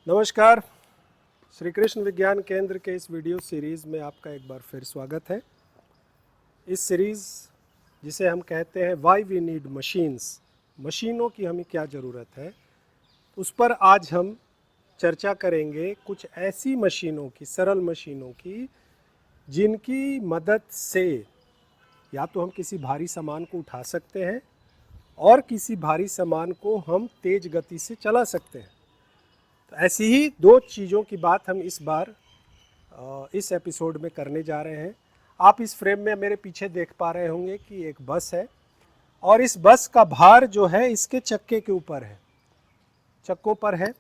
नमस्कार। श्री कृष्ण विज्ञान केंद्र के इस वीडियो सीरीज़ में आपका एक बार फिर स्वागत है। इस सीरीज़ जिसे हम कहते हैं वाई वी नीड मशीन्स, मशीनों की हमें क्या ज़रूरत है, उस पर आज हम चर्चा करेंगे कुछ ऐसी मशीनों की, सरल मशीनों की, जिनकी मदद से या तो हम किसी भारी सामान को उठा सकते हैं और किसी भारी सामान को हम तेज़ गति से चला सकते हैं। तो ऐसी ही दो चीज़ों की बात हम इस बार इस एपिसोड में करने जा रहे हैं। आप इस फ्रेम में मेरे पीछे देख पा रहे होंगे कि एक बस है और इस बस का भार जो है इसके चक्के के ऊपर है, चक्कों पर है।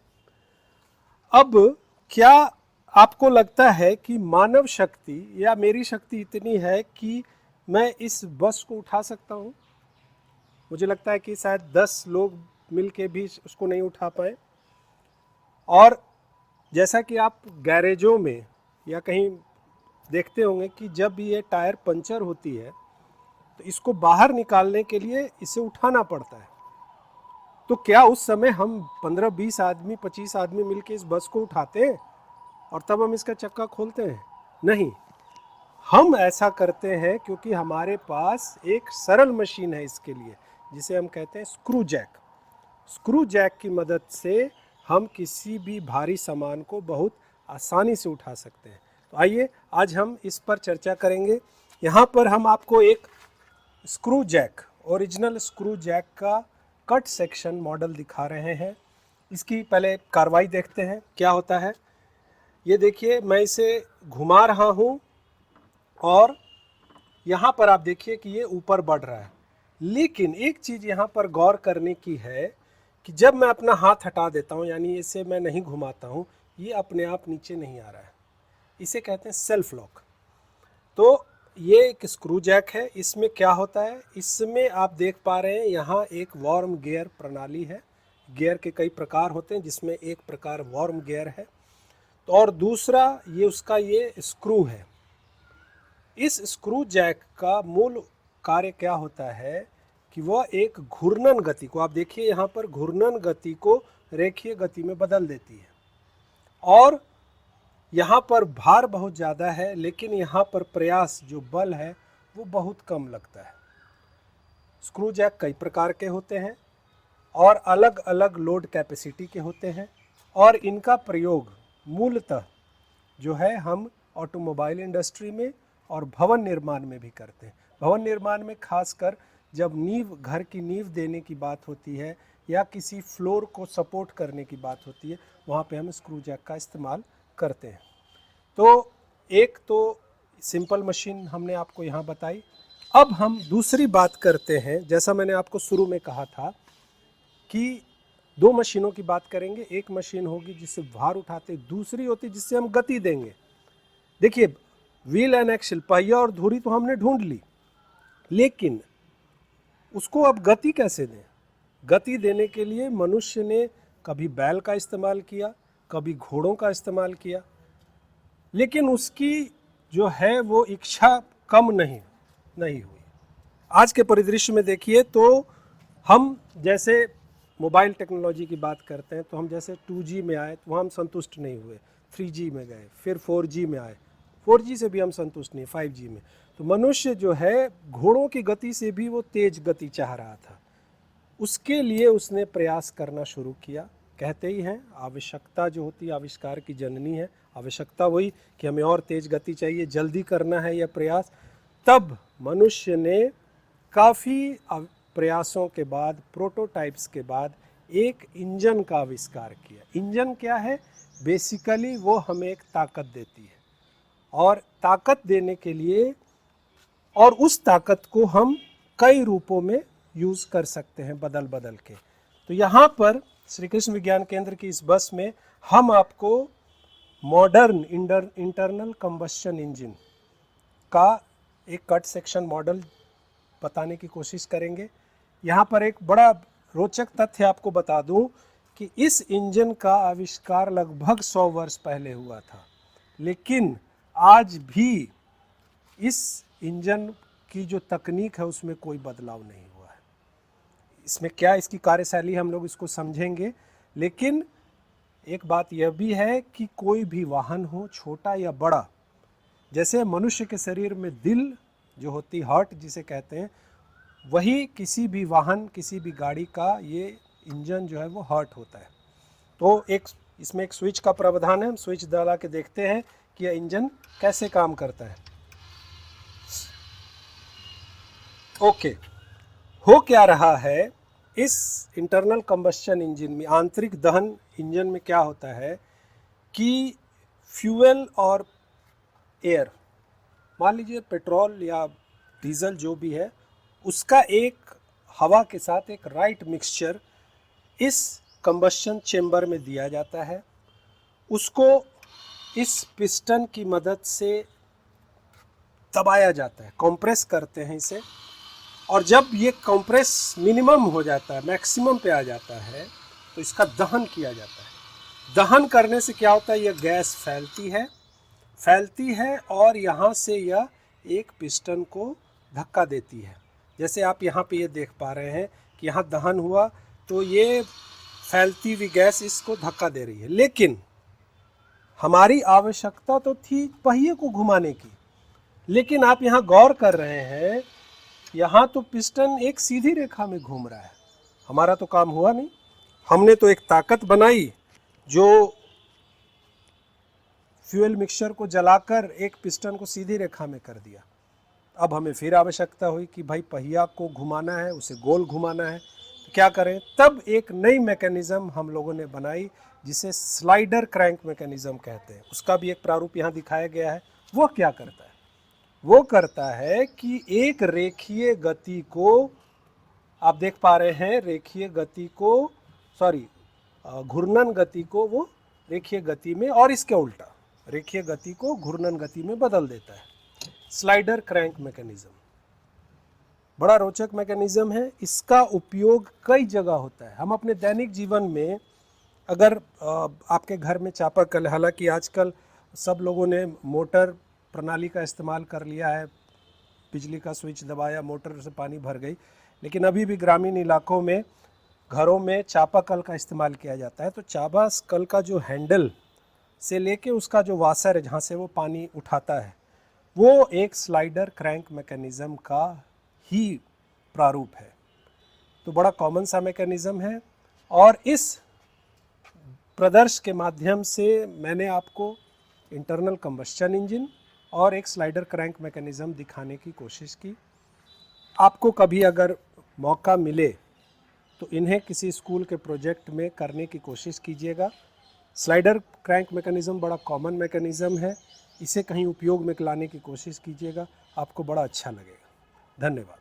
अब क्या आपको लगता है कि मानव शक्ति या मेरी शक्ति इतनी है कि मैं इस बस को उठा सकता हूँ? मुझे लगता है कि शायद 10 लोग मिल के भी उसको नहीं उठा पाए। और जैसा कि आप गैरेजों में या कहीं देखते होंगे कि जब ये टायर पंचर होती है तो इसको बाहर निकालने के लिए इसे उठाना पड़ता है। तो क्या उस समय हम 15-20 आदमी 25 आदमी मिलके इस बस को उठाते हैं और तब हम इसका चक्का खोलते हैं? नहीं, हम ऐसा करते हैं क्योंकि हमारे पास एक सरल मशीन है इसके लिए, जिसे हम कहते हैं स्क्रू जैक। स्क्रू जैक की मदद से हम किसी भी भारी सामान को बहुत आसानी से उठा सकते हैं। तो आइए आज हम इस पर चर्चा करेंगे। यहाँ पर हम आपको एक screw jack, original screw jack का कट सेक्शन मॉडल दिखा रहे हैं। इसकी पहले कार्रवाई देखते हैं क्या होता है। ये देखिए, मैं इसे घुमा रहा हूँ और यहाँ पर आप देखिए कि ये ऊपर बढ़ रहा है। लेकिन एक चीज़ यहाँ पर गौर करने की है कि जब मैं अपना हाथ हटा देता हूँ, यानी इसे मैं नहीं घुमाता हूँ, ये अपने आप नीचे नहीं आ रहा है। इसे कहते हैं सेल्फ लॉक। तो ये एक स्क्रू जैक है। इसमें क्या होता है, इसमें आप देख पा रहे हैं यहाँ एक वार्म गियर प्रणाली है। गियर के कई प्रकार होते हैं, जिसमें एक प्रकार वार्म गियर है। तो और दूसरा ये उसका ये स्क्रू है। इस स्क्रू जैक का मूल कार्य क्या होता है कि वह एक घूर्णन गति को, आप देखिए यहाँ पर घूर्णन गति को रेखीय गति में बदल देती है। और यहाँ पर भार बहुत ज़्यादा है, लेकिन यहाँ पर प्रयास जो बल है वो बहुत कम लगता है। स्क्रू जैक कई प्रकार के होते हैं और अलग अलग लोड कैपेसिटी के होते हैं, और इनका प्रयोग मूलतः जो है हम ऑटोमोबाइल इंडस्ट्री में और भवन निर्माण में भी करते हैं। भवन निर्माण में खासकर जब नींव, घर की नींव देने की बात होती है या किसी फ्लोर को सपोर्ट करने की बात होती है, वहाँ पे हम स्क्रू जैक का इस्तेमाल करते हैं। तो एक तो सिंपल मशीन हमने आपको यहाँ बताई। अब हम दूसरी बात करते हैं। जैसा मैंने आपको शुरू में कहा था कि दो मशीनों की बात करेंगे। एक मशीन होगी जिससे भार उठाते, दूसरी होती जिससे हम गति देंगे। देखिए, व्हील एंड एक्सल, पहिया और धुरी तो हमने ढूंढ ली, लेकिन उसको अब गति कैसे दें? गति देने के लिए मनुष्य ने कभी बैल का इस्तेमाल किया, कभी घोड़ों का इस्तेमाल किया, लेकिन उसकी जो है वो इच्छा कम नहीं हुई। आज के परिदृश्य में देखिए तो हम जैसे मोबाइल टेक्नोलॉजी की बात करते हैं, तो हम जैसे 2G में आए तो हम संतुष्ट नहीं हुए, 3G में गए, फिर 4G में आए, 4G से भी हम संतुष्ट नहीं, 5G में। तो मनुष्य जो है घोड़ों की गति से भी वो तेज गति चाह रहा था। उसके लिए उसने प्रयास करना शुरू किया। कहते ही हैं आवश्यकता जो होती है आविष्कार की जननी है। आवश्यकता वही कि हमें और तेज गति चाहिए, जल्दी करना है यह प्रयास। तब मनुष्य ने काफ़ी प्रयासों के बाद, प्रोटोटाइप्स के बाद एक इंजन का आविष्कार किया। इंजन क्या है? बेसिकली वो हमें एक ताकत देती है, और ताकत देने के लिए, और उस ताकत को हम कई रूपों में यूज़ कर सकते हैं बदल बदल के। तो यहाँ पर श्री कृष्ण विज्ञान केंद्र की इस बस में हम आपको मॉडर्न इंटरनल कंबस्शन इंजन का एक कट सेक्शन मॉडल बताने की कोशिश करेंगे। यहाँ पर एक बड़ा रोचक तथ्य आपको बता दूं कि इस इंजन का आविष्कार लगभग 100 वर्ष पहले हुआ था, लेकिन आज भी इस इंजन की जो तकनीक है उसमें कोई बदलाव नहीं हुआ है। इसमें क्या इसकी कार्यशैली हम लोग इसको समझेंगे, लेकिन एक बात यह भी है कि कोई भी वाहन हो, छोटा या बड़ा, जैसे मनुष्य के शरीर में दिल जो होती, हार्ट जिसे कहते हैं, वही किसी भी वाहन, किसी भी गाड़ी का ये इंजन जो है वो हार्ट होता है। तो एक इसमें एक स्विच का प्रावधान है, हम स्विच दबा के देखते हैं कि यह इंजन कैसे काम करता है। ओके, हो क्या रहा है इस इंटरनल कंबस्शन इंजन में, आंतरिक दहन इंजन में क्या होता है कि फ्यूल और एयर, मान लीजिए पेट्रोल या डीजल जो भी है, उसका एक हवा के साथ एक राइट मिक्सचर इस कंबस्शन चेम्बर में दिया जाता है। उसको इस पिस्टन की मदद से दबाया जाता है, कंप्रेस करते हैं इसे, और जब ये कंप्रेस मिनिमम हो जाता है, मैक्सिमम पे आ जाता है, तो इसका दहन किया जाता है। दहन करने से क्या होता है, यह गैस फैलती है और यहाँ से यह एक पिस्टन को धक्का देती है। जैसे आप यहाँ पे ये देख पा रहे हैं कि यहाँ दहन हुआ तो ये फैलती हुई गैस इसको धक्का दे रही है। लेकिन हमारी आवश्यकता तो थी पहिए को घुमाने की, लेकिन आप यहाँ गौर कर रहे हैं, यहाँ तो पिस्टन एक सीधी रेखा में घूम रहा है, हमारा तो काम हुआ नहीं। हमने तो एक ताकत बनाई जो फ्यूल मिक्सचर को जलाकर एक पिस्टन को सीधी रेखा में कर दिया। अब हमें फिर आवश्यकता हुई कि भाई पहिया को घुमाना है, उसे गोल घुमाना है, तो क्या करें? तब एक नई मैकेनिज्म हम लोगों ने बनाई जिसे स्लाइडर क्रैंक मैकेनिज्म कहते हैं। उसका भी एक प्रारूप यहाँ दिखाया गया है। वो क्या करता है? वो करता है कि एक रेखीय गति को, आप देख पा रहे हैं, रेखीय गति को, सॉरी घूर्णन गति को वो रेखीय गति में, और इसके उल्टा रेखीय गति को घूर्णन गति में बदल देता है। स्लाइडर क्रैंक मैकेनिज्म बड़ा रोचक मैकेनिज्म है। इसका उपयोग कई जगह होता है। हम अपने दैनिक जीवन में, अगर आपके घर में चापाकल, हालांकि आजकल सब लोगों ने मोटर प्रणाली का इस्तेमाल कर लिया है, बिजली का स्विच दबाया, मोटर से पानी भर गई, लेकिन अभी भी ग्रामीण इलाकों में घरों में चापाकल का इस्तेमाल किया जाता है। तो चापाकल का जो हैंडल से लेके उसका जो वाशर है जहाँ से वो पानी उठाता है, वो एक स्लाइडर क्रैंक मैकेनिज्म का ही प्रारूप है। तो बड़ा कॉमन सा मैकेनिज्म है, और इस प्रदर्श के माध्यम से मैंने आपको इंटरनल कंबस्शन इंजन और एक स्लाइडर क्रैंक मैकेनिज्म दिखाने की कोशिश की। आपको कभी अगर मौका मिले तो इन्हें किसी स्कूल के प्रोजेक्ट में करने की कोशिश कीजिएगा। स्लाइडर क्रैंक मैकेनिज्म बड़ा कॉमन मैकेनिज्म है, इसे कहीं उपयोग में लाने की कोशिश कीजिएगा, आपको बड़ा अच्छा लगेगा। धन्यवाद।